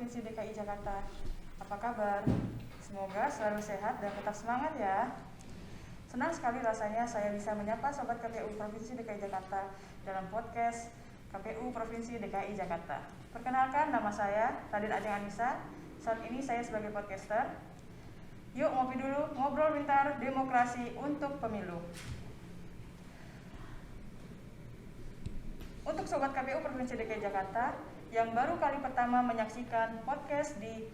Provinsi DKI Jakarta. Apa kabar? Semoga selalu sehat dan tetap semangat ya. Senang sekali rasanya saya bisa menyapa Sobat KPU Provinsi DKI Jakarta dalam podcast KPU Provinsi DKI Jakarta. Perkenalkan, nama saya Raden Ajeng Anissa. Saat ini saya sebagai podcaster. Yuk ngopi dulu, ngobrol pintar, demokrasi untuk pemilu. Untuk Sobat KPU Provinsi DKI Jakarta yang baru kali pertama menyaksikan podcast di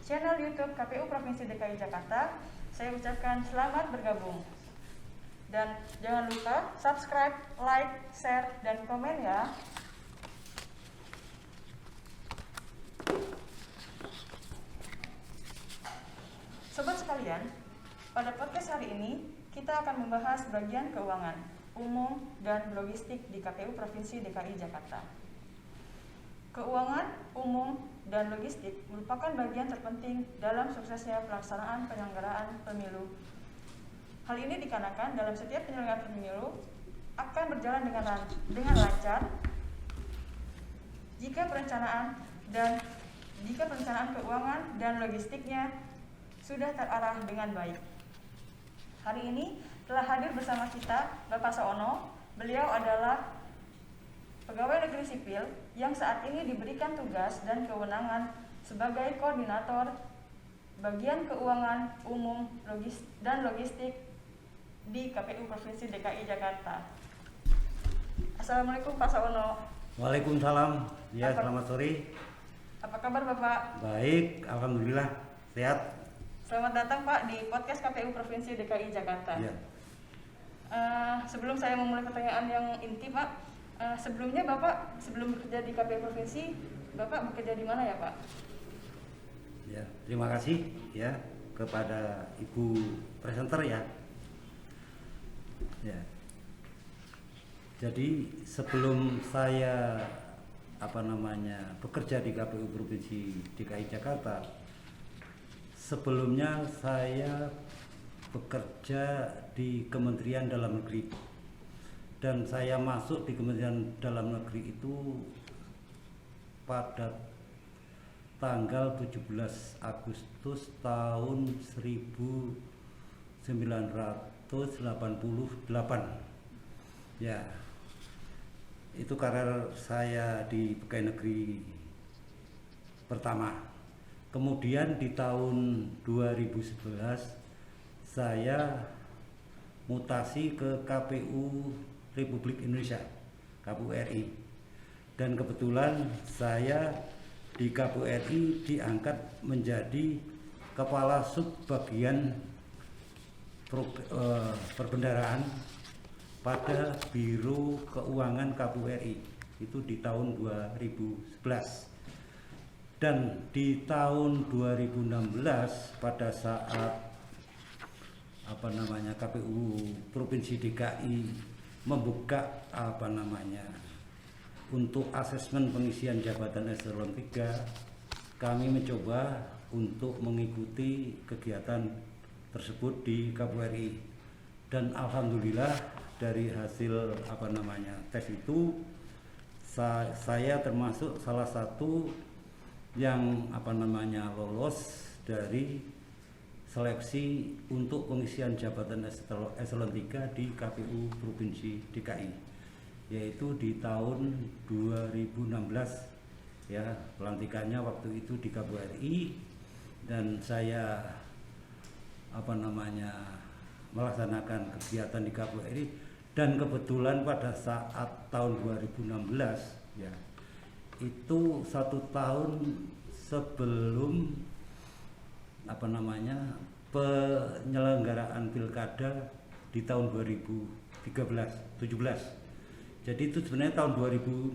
channel YouTube KPU Provinsi DKI Jakarta, saya ucapkan selamat bergabung. Dan jangan lupa subscribe, like, share, dan komen ya. Sobat sekalian, pada podcast hari ini kita akan membahas bagian keuangan umum dan logistik di KPU Provinsi DKI Jakarta. Keuangan umum dan logistik merupakan bagian terpenting dalam suksesnya pelaksanaan penyelenggaraan pemilu. Hal ini dikarenakan dalam setiap penyelenggaraan pemilu akan berjalan dengan lancar jika perencanaan keuangan dan logistiknya sudah terarah dengan baik. Hari ini telah hadir bersama kita Bapak Saono. Beliau adalah pegawai negeri sipil yang saat ini diberikan tugas dan kewenangan sebagai koordinator bagian keuangan umum dan logistik di KPU Provinsi DKI Jakarta. Assalamualaikum Pak Saono. Waalaikumsalam. Ya, selamat sore. Apa kabar Bapak? Baik, alhamdulillah sehat. Selamat datang Pak di podcast KPU Provinsi DKI Jakarta. Ya. Sebelum saya memulai pertanyaan yang inti Pak, sebelumnya Bapak sebelum bekerja di KPU Provinsi, Bapak bekerja di mana ya Pak? Ya, terima kasih ya kepada Ibu presenter ya. Ya. Jadi sebelum saya bekerja di KPU Provinsi DKI Jakarta, sebelumnya saya bekerja di Kementerian Dalam Negeri, dan saya masuk di Kementerian Dalam Negeri itu pada tanggal 17 Agustus tahun 1988. Ya, itu karir saya di pegawai negeri pertama. Kemudian di tahun 2011 saya mutasi ke KPU Republik Indonesia, KPU RI. Dan kebetulan saya di KPU RI diangkat menjadi Kepala Subbagian Perbendaharaan pada Biro Keuangan KPU RI. Itu di tahun 2011. Dan di tahun 2016 pada saat KPU Provinsi DKI membuka untuk asesmen pengisian jabatan eselon 3, kami mencoba untuk mengikuti kegiatan tersebut di KPU RI. Dan alhamdulillah dari hasil tes itu saya termasuk salah satu yang lolos dari seleksi untuk pengisian jabatan eselon 3 di KPU Provinsi DKI, yaitu di tahun 2016 ya. Pelantikannya waktu itu di KPU RI, dan saya melaksanakan kegiatan di KPU RI. Dan kebetulan pada saat tahun 2016 ya, itu 1 tahun sebelum penyelenggaraan pilkada di tahun 2017. Jadi itu sebenarnya tahun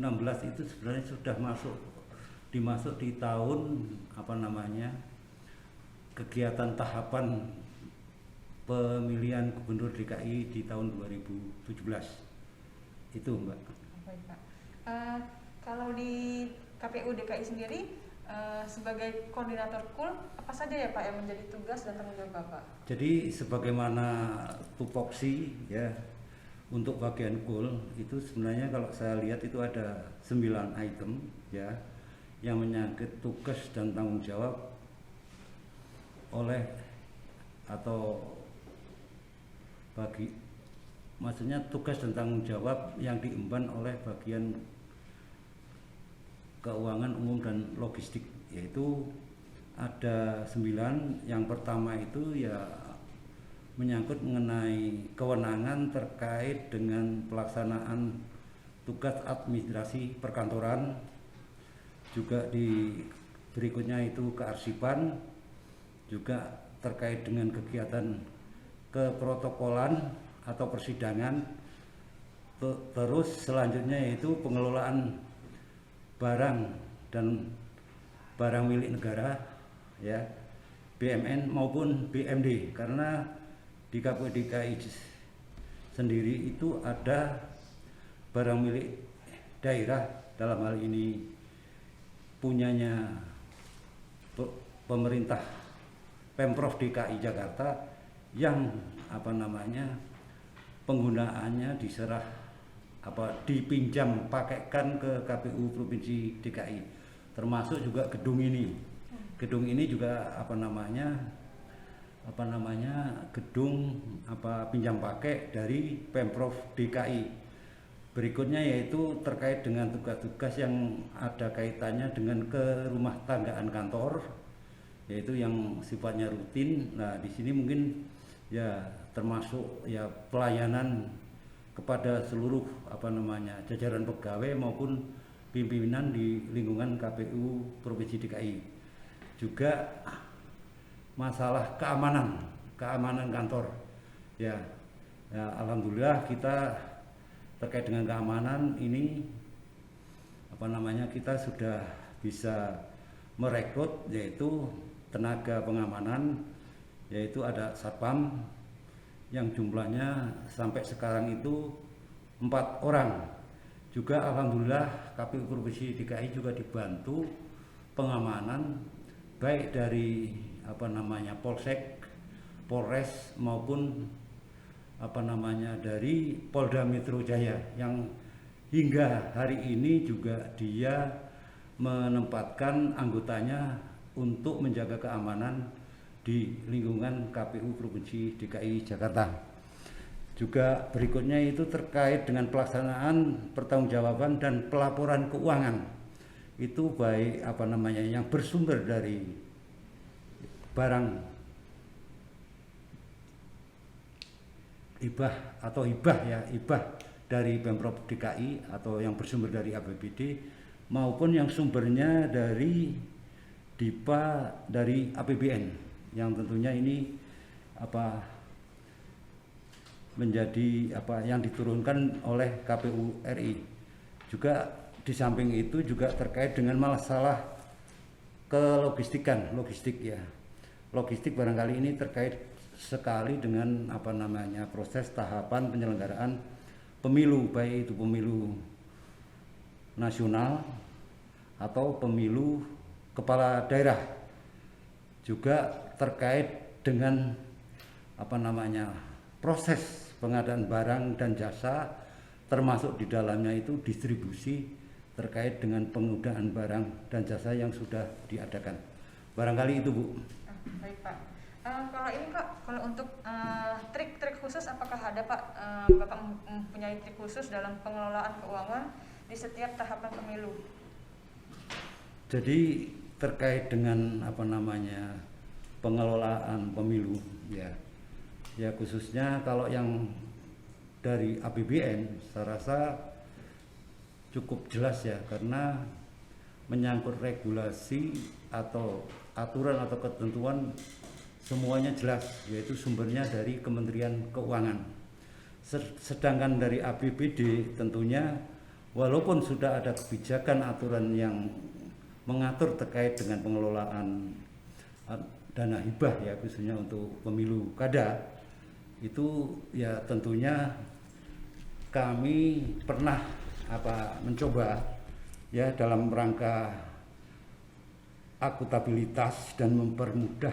2016 itu sebenarnya sudah dimasuk di tahun kegiatan tahapan pemilihan gubernur DKI di tahun 2017. Itu Mbak. Baik Pak. Kalau di KPU DKI sendiri sebagai koordinator KUL, apa saja ya Pak yang menjadi tugas dan tanggung jawab Bapak? Jadi sebagaimana tupoksi ya, untuk bagian KUL itu sebenarnya kalau saya lihat itu ada 9 item ya, yang menyangkut tugas dan tanggung jawab oleh atau bagi maksudnya tugas dan tanggung jawab yang diemban oleh bagian keuangan umum dan logistik, yaitu ada 9. Yang pertama itu ya menyangkut mengenai kewenangan terkait dengan pelaksanaan tugas administrasi perkantoran, juga di berikutnya itu kearsipan, juga terkait dengan kegiatan keprotokolan atau persidangan, terus selanjutnya yaitu pengelolaan barang dan barang milik negara ya, BMN maupun BMD, karena di KPU DKI sendiri itu ada barang milik daerah, dalam hal ini punyanya pemerintah Pemprov DKI Jakarta yang penggunaannya dipinjam pakaikan ke KPU Provinsi DKI, termasuk juga gedung ini. Gedung ini juga gedung pinjam pakai dari Pemprov DKI. Berikutnya yaitu terkait dengan tugas-tugas yang ada kaitannya dengan kerumah tanggaan kantor, yaitu yang sifatnya rutin. Nah, di sini mungkin ya termasuk ya pelayanan kepada seluruh jajaran pegawai maupun pimpinan di lingkungan KPU Provinsi DKI. Juga masalah keamanan kantor. Ya, alhamdulillah kita terkait dengan keamanan ini kita sudah bisa merekrut yaitu tenaga pengamanan, yaitu ada satpam yang jumlahnya sampai sekarang itu 4 orang. Juga alhamdulillah KPU Provinsi DKI juga dibantu pengamanan baik dari Polsek, Polres maupun dari Polda Metro Jaya, yang hingga hari ini juga dia menempatkan anggotanya untuk menjaga keamanan di lingkungan KPU Provinsi DKI Jakarta. Juga berikutnya itu terkait dengan pelaksanaan pertanggungjawaban dan pelaporan keuangan. Itu baik yang bersumber dari barang hibah dari Pemprov DKI atau yang bersumber dari APBD, maupun yang sumbernya dari DIPA dari APBN, yang tentunya ini menjadi yang diturunkan oleh KPU RI. Juga di samping itu juga terkait dengan masalah logistik ya. Logistik barangkali ini terkait sekali dengan proses tahapan penyelenggaraan pemilu, baik itu pemilu nasional atau pemilu kepala daerah. Juga terkait dengan proses pengadaan barang dan jasa, termasuk di dalamnya itu distribusi terkait dengan penggunaan barang dan jasa yang sudah diadakan. Barangkali itu, Bu. Baik, Pak. Kalau ini Pak, kalau untuk trik-trik khusus, apakah ada Pak, Bapak mempunyai trik khusus dalam pengelolaan keuangan di setiap tahapan pemilu? Jadi terkait dengan pengelolaan pemilu ya khususnya kalau yang dari APBN saya rasa cukup jelas ya, karena menyangkut regulasi atau aturan atau ketentuan semuanya jelas, yaitu sumbernya dari Kementerian Keuangan. Sedangkan dari APBD tentunya walaupun sudah ada kebijakan aturan yang mengatur terkait dengan pengelolaan dana hibah ya, khususnya untuk pemilu kada, itu ya tentunya kami pernah mencoba ya dalam rangka akuntabilitas dan mempermudah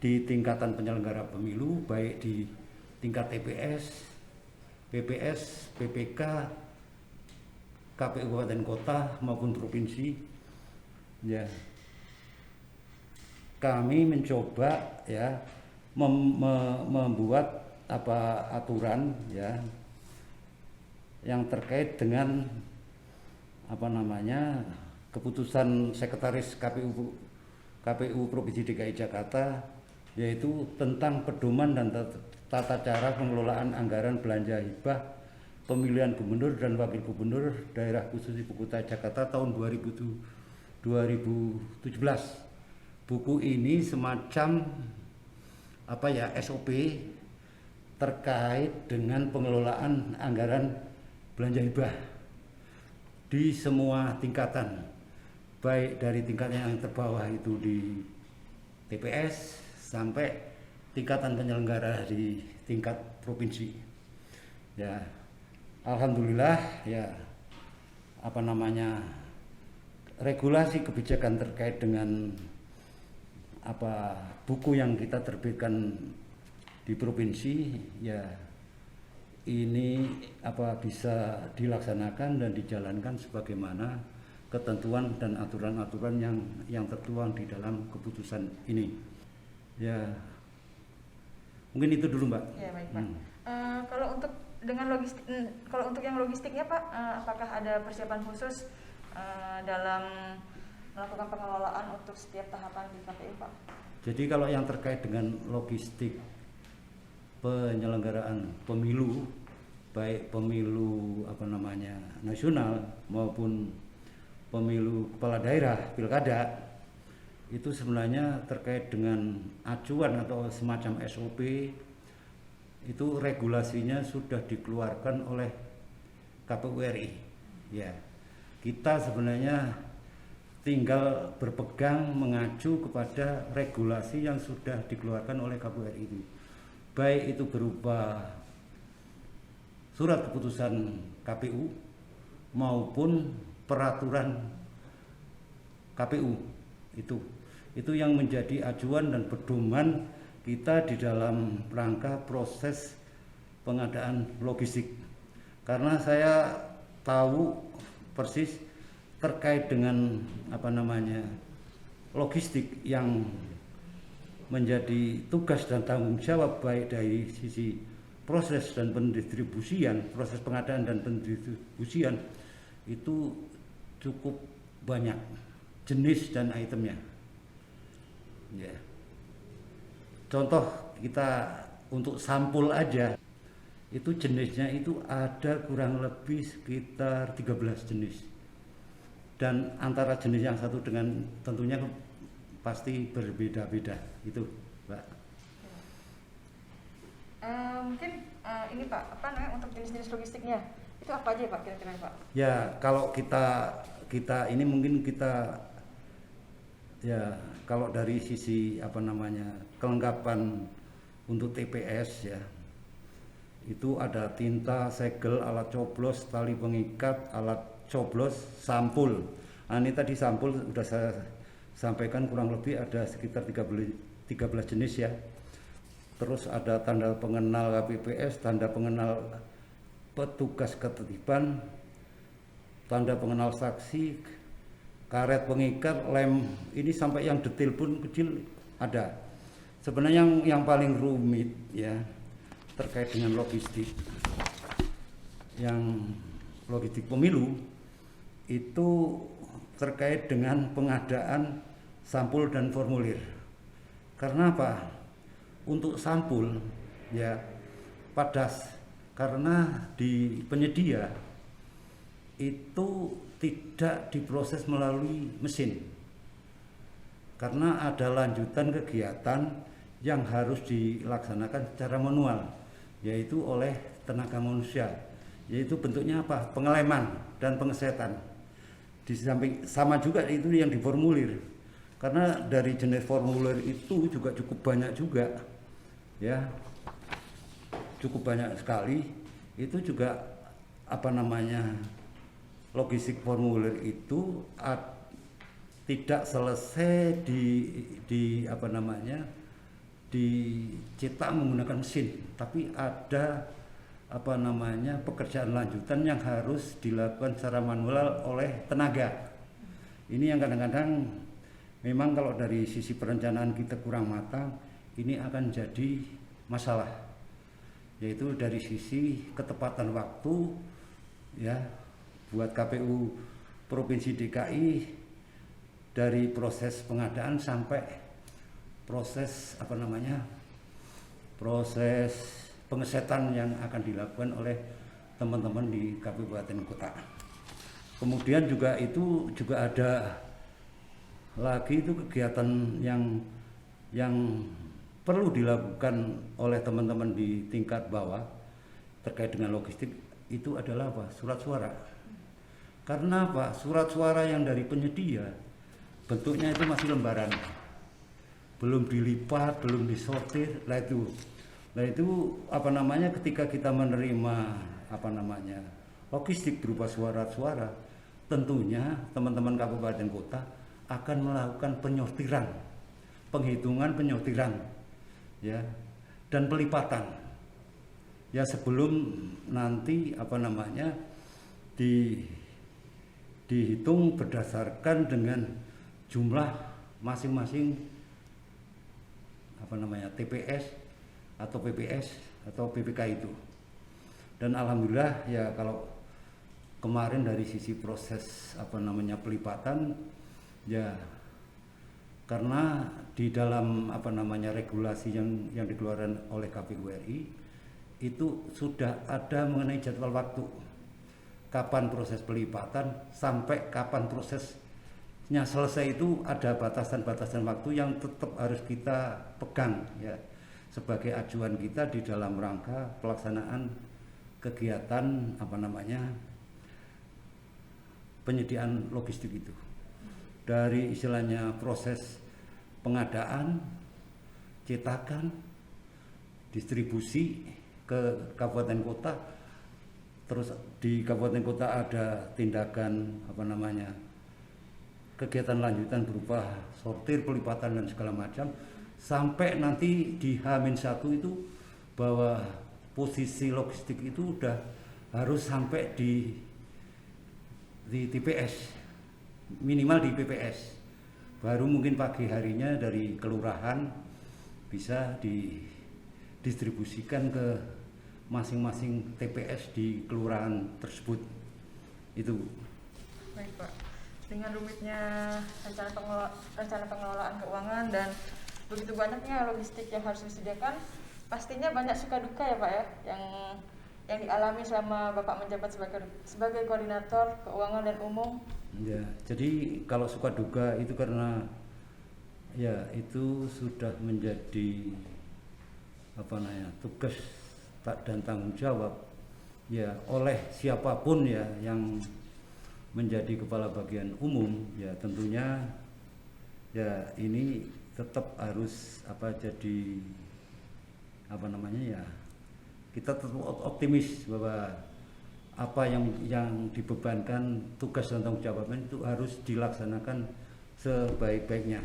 di tingkatan penyelenggara pemilu, baik di tingkat TPS, PPS, PPK, KPU kabupaten kota maupun provinsi, ya kami mencoba ya membuat aturan ya yang terkait dengan keputusan Sekretaris KPU Provinsi DKI Jakarta, yaitu tentang pedoman dan tata cara pengelolaan anggaran belanja hibah pemilihan gubernur dan wakil gubernur daerah khusus ibu kota Jakarta tahun 2017. Buku ini semacam SOP terkait dengan pengelolaan anggaran belanja hibah di semua tingkatan, baik dari tingkat yang terbawah itu di TPS sampai tingkatan penyelenggara di tingkat provinsi. Ya, alhamdulillah ya regulasi kebijakan terkait dengan buku yang kita terbitkan di provinsi ya ini bisa dilaksanakan dan dijalankan sebagaimana ketentuan dan aturan-aturan yang tertuang di dalam keputusan ini. Ya, mungkin itu dulu, Mbak. Ya, baik, Pak. Kalau untuk yang logistiknya, Pak, apakah ada persiapan khusus dalam melakukan pengelolaan untuk setiap tahapan di KPU, Pak? Jadi kalau yang terkait dengan logistik penyelenggaraan pemilu, baik pemilu nasional maupun pemilu kepala daerah pilkada, itu sebenarnya terkait dengan acuan atau semacam SOP, itu regulasinya sudah dikeluarkan oleh KPU RI. Ya, kita sebenarnya tinggal berpegang mengacu kepada regulasi yang sudah dikeluarkan oleh KPU RI itu, baik itu berupa surat keputusan KPU maupun peraturan KPU. Itu yang menjadi acuan dan pedoman kita di dalam rangka proses pengadaan logistik. Karena saya tahu persis terkait dengan logistik yang menjadi tugas dan tanggung jawab baik dari sisi proses dan pendistribusian, proses pengadaan dan pendistribusian, itu cukup banyak jenis dan itemnya. Ya. Contoh kita untuk sampul aja, itu jenisnya itu ada kurang lebih sekitar 13 jenis. Dan antara jenis yang satu dengan tentunya pasti berbeda-beda, itu, Mbak. Mungkin ini, Pak, untuk jenis-jenis logistiknya itu apa aja, Pak, kira-kira, Pak? Ya, kalau kita ini mungkin kita ya kalau dari sisi kelengkapan untuk TPS ya, itu ada tinta, segel, alat coblos, tali pengikat, alat coblos, sampul. Nah, ini tadi sampul sudah saya sampaikan kurang lebih ada sekitar 13 jenis ya. Terus ada tanda pengenal KPPS, tanda pengenal petugas ketertiban, tanda pengenal saksi, karet pengikat, lem, ini sampai yang detail pun kecil ada. Sebenarnya yang paling rumit ya terkait dengan logistik, yang logistik pemilu itu terkait dengan pengadaan sampul dan formulir. Karena apa? Untuk sampul ya karena di penyedia itu tidak diproses melalui mesin, karena ada lanjutan kegiatan yang harus dilaksanakan secara manual, yaitu oleh tenaga manusia, yaitu bentuknya apa? Pengeleman dan pengesetan. Di samping sama juga itu yang diformulir, karena dari jenis formulir itu juga cukup banyak juga ya, cukup banyak sekali. Itu juga logistik formulir itu tidak selesai dicetak menggunakan mesin, tapi ada pekerjaan lanjutan yang harus dilakukan secara manual oleh tenaga. Ini yang kadang-kadang memang kalau dari sisi perencanaan kita kurang matang, ini akan jadi masalah, yaitu dari sisi ketepatan waktu ya buat KPU Provinsi DKI dari proses pengadaan sampai proses proses pengesetan yang akan dilakukan oleh teman-teman di kabupaten kota. Kemudian juga ada lagi itu kegiatan yang perlu dilakukan oleh teman-teman di tingkat bawah terkait dengan logistik, itu adalah surat suara. Karena surat suara yang dari penyedia bentuknya itu masih lembaran, belum dilipat, belum disortir. Nah itu ketika kita menerima logistik berupa surat-suara, tentunya teman-teman kabupaten kota akan melakukan penghitungan penyortiran ya dan pelipatan ya sebelum nanti dihitung berdasarkan dengan jumlah masing-masing TPS atau PPS atau PPK itu. Dan alhamdulillah ya kalau kemarin dari sisi proses pelipatan ya, karena di dalam regulasi yang dikeluarkan oleh KPU RI itu sudah ada mengenai jadwal waktu kapan proses pelipatan sampai kapan prosesnya selesai, itu ada batasan-batasan waktu yang tetap harus kita pegang ya sebagai acuan kita di dalam rangka pelaksanaan kegiatan penyediaan logistik itu. Dari istilahnya proses pengadaan, cetakan, distribusi ke kabupaten kota, terus di kabupaten kota ada tindakan kegiatan lanjutan berupa sortir, pelipatan dan segala macam, sampai nanti di H-1 itu bahwa posisi logistik itu udah harus sampai di TPS, minimal di PPS, baru mungkin pagi harinya dari kelurahan bisa didistribusikan ke masing-masing TPS di kelurahan tersebut. Itu. Baik Pak, dengan rumitnya rencana pengelolaan keuangan dan begitu banyaknya logistik yang harus disediakan, pastinya banyak suka duka ya Pak ya yang dialami selama Bapak menjabat sebagai koordinator keuangan dan umum. Ya, jadi kalau suka duka itu karena ya itu sudah menjadi tugas dan tanggung jawab ya oleh siapapun ya yang menjadi kepala bagian umum. Ya tentunya ya ini tetap harus kita tetap optimis bahwa apa yang dibebankan tugas dan tanggung jawabnya itu harus dilaksanakan sebaik-baiknya.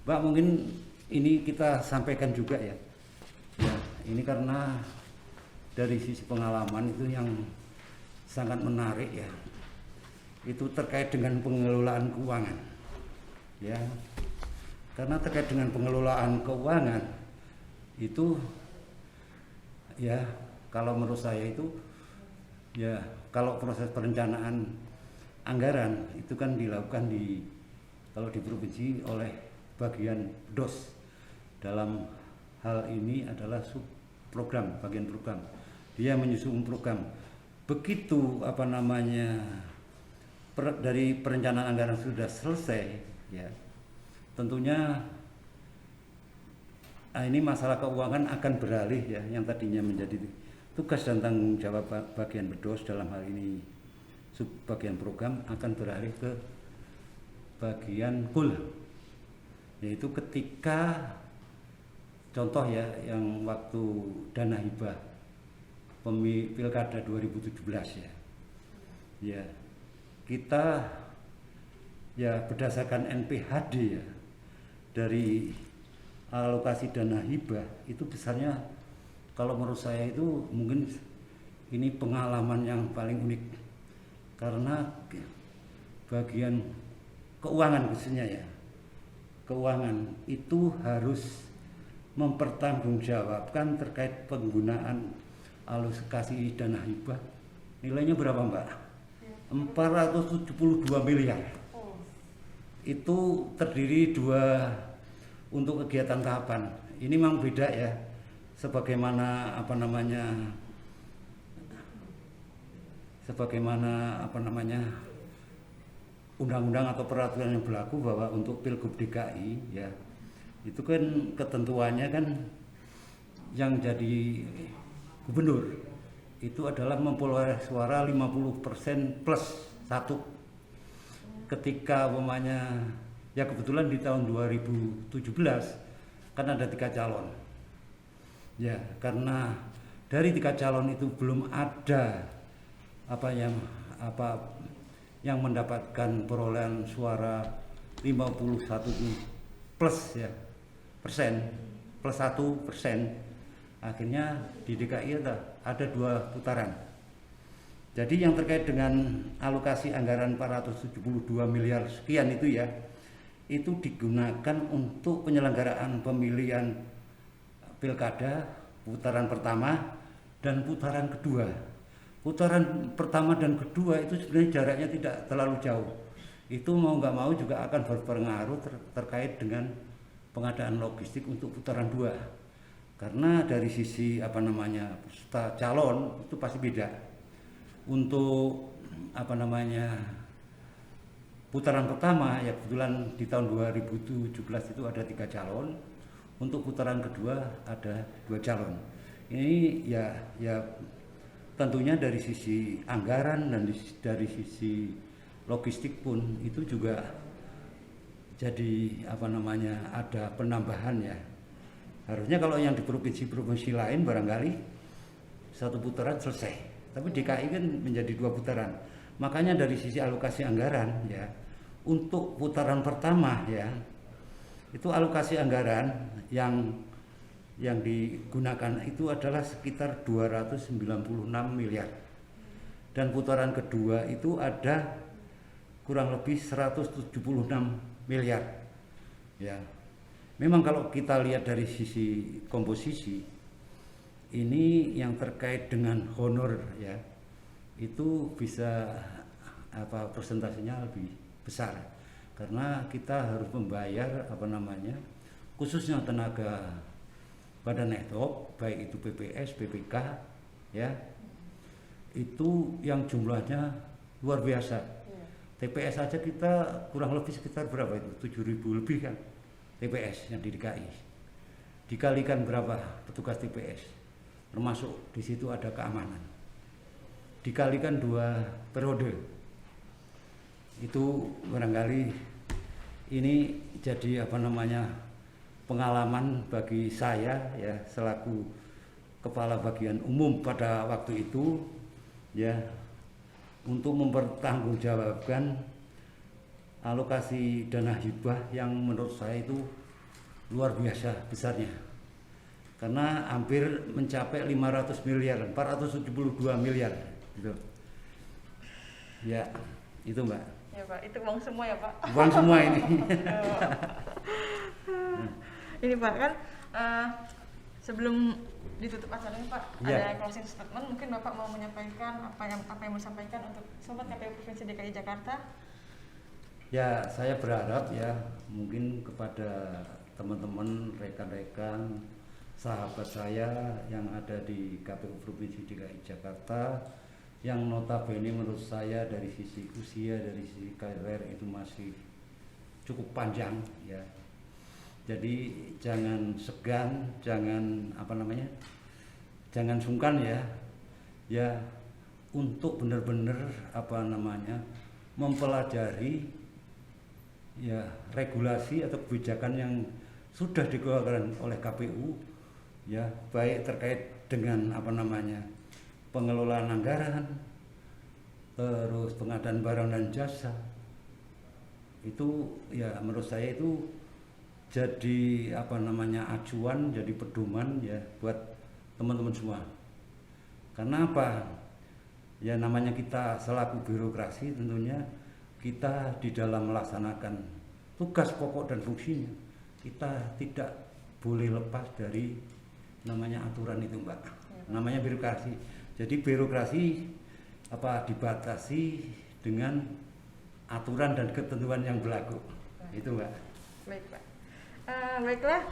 Mbak, mungkin ini kita sampaikan juga ya ini karena dari sisi pengalaman itu yang sangat menarik ya, itu terkait dengan pengelolaan keuangan ya. Karena terkait dengan pengelolaan keuangan itu ya, kalau menurut saya itu ya, kalau proses perencanaan anggaran itu kan dilakukan kalau di provinsi oleh bagian DOS, dalam hal ini adalah bagian program, dia menyusun program. Begitu dari perencanaan anggaran sudah selesai ya, tentunya ini masalah keuangan akan beralih ya, yang tadinya menjadi tugas dan tanggung jawab bagian BEDOS, dalam hal ini bagian program, akan beralih ke bagian KUL, yaitu ketika contoh ya yang waktu dana hibah Pilkada 2017 ya kita ya berdasarkan NPHD ya, dari alokasi dana hibah itu besarnya kalau menurut saya itu mungkin ini pengalaman yang paling unik karena bagian keuangan khususnya ya, keuangan itu harus mempertanggungjawabkan terkait penggunaan alokasi dana hibah. Nilainya berapa Mbak? 472 miliar. Itu terdiri dua untuk kegiatan tahapan. Ini memang beda ya, sebagaimana undang-undang atau peraturan yang berlaku bahwa untuk Pilgub DKI ya itu kan ketentuannya kan yang jadi gubernur itu adalah memperoleh suara 50% plus 1. Ketika umpamanya ya kebetulan di tahun 2017 kan ada 3 calon ya, karena dari 3 calon itu belum ada yang mendapatkan perolehan suara 51 plus ya persen plus 1%. Akhirnya di DKI ada 2 putaran. Jadi yang terkait dengan alokasi anggaran 472 miliar sekian itu ya, itu digunakan untuk penyelenggaraan pemilihan pilkada putaran pertama dan putaran kedua. Putaran pertama dan kedua itu sebenarnya jaraknya tidak terlalu jauh. Itu mau nggak mau juga akan berpengaruh terkait dengan pengadaan logistik untuk putaran 2. Karena dari sisi peserta calon itu pasti beda. Untuk putaran pertama ya kebetulan di tahun 2017 itu ada 3 calon. Untuk putaran kedua ada 2 calon. Ini ya tentunya dari sisi anggaran dan dari sisi logistik pun itu juga jadi ada penambahan ya. Harusnya kalau yang di provinsi-provinsi lain barangkali 1 putaran selesai, tapi DKI kan menjadi 2 putaran. Makanya dari sisi alokasi anggaran ya untuk putaran pertama ya itu alokasi anggaran yang digunakan itu adalah sekitar 296 miliar, dan putaran kedua itu ada kurang lebih 176 miliar ya. Memang kalau kita lihat dari sisi komposisi ini yang terkait dengan honor ya itu bisa persentasenya lebih besar karena kita harus membayar khususnya tenaga badan netop baik itu PPS, PPK ya itu yang jumlahnya luar biasa. TPS saja kita kurang lebih sekitar berapa itu 7.000 lebih kan TPS yang di DKI, dikalikan berapa petugas TPS, termasuk di situ ada keamanan, dikalikan 2 periode, itu barangkali ini jadi pengalaman bagi saya ya selaku kepala bagian umum pada waktu itu ya untuk mempertanggungjawabkan alokasi dana hibah yang menurut saya itu luar biasa besarnya karena hampir mencapai 500 miliar, 472 miliar gitu. Ya, itu Mbak. Ya Pak, itu uang semua ya Pak? Uang semua ini. Ini Pak kan sebelum ditutup acaranya Pak, ya. ada closing statement, mungkin Bapak mau menyampaikan apa yang mau disampaikan untuk Sobat KPU Provinsi DKI Jakarta? Ya, saya berharap ya mungkin kepada teman-teman, rekan-rekan, sahabat saya yang ada di KPU Provinsi DKI Jakarta yang notabene menurut saya dari sisi usia, dari sisi karir itu masih cukup panjang ya. Jadi jangan segan, jangan jangan sungkan ya untuk benar-benar mempelajari ya regulasi atau kebijakan yang sudah dikeluarkan oleh KPU ya, baik terkait dengan pengelolaan anggaran, terus pengadaan barang dan jasa. Itu ya menurut saya itu jadi acuan, jadi pedoman ya buat teman-teman semua. Karena apa? Ya namanya kita selaku birokrasi tentunya kita di dalam melaksanakan tugas pokok dan fungsinya kita tidak boleh lepas dari namanya aturan itu Mbak. Namanya birokrasi. Jadi birokrasi dibatasi dengan aturan dan ketentuan yang berlaku. Itu Mbak. Baik Pak. Baiklah,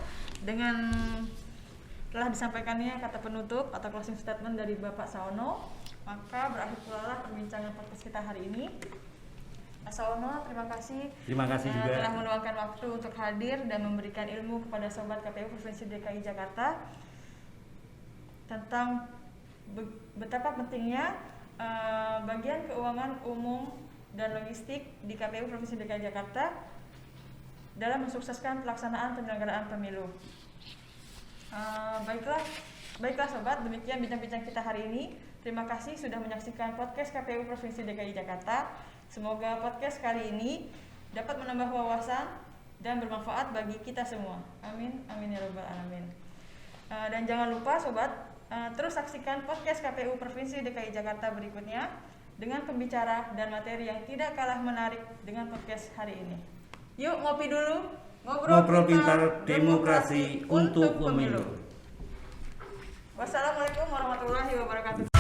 dengan telah disampaikannya kata penutup atau closing statement dari Bapak Saono, maka berakhir pula lah perbincangan podcast kita hari ini. Pak Saono, terima kasih juga telah meluangkan waktu untuk hadir dan memberikan ilmu kepada Sobat KPU Provinsi DKI Jakarta tentang betapa pentingnya bagian keuangan umum dan logistik di KPU Provinsi DKI Jakarta dalam mensukseskan pelaksanaan penyelenggaraan pemilu. Baiklah sobat, demikian bincang-bincang kita hari ini. Terima kasih sudah menyaksikan podcast KPU Provinsi DKI Jakarta. Semoga podcast kali ini dapat menambah wawasan dan bermanfaat bagi kita semua. Amin, amin ya rabbal alamin. Dan jangan lupa sobat, terus saksikan podcast KPU Provinsi DKI Jakarta berikutnya dengan pembicara dan materi yang tidak kalah menarik dengan podcast hari ini. Yuk ngopi dulu, ngobrol pintar demokrasi untuk pemilu. Wassalamualaikum warahmatullahi wabarakatuh.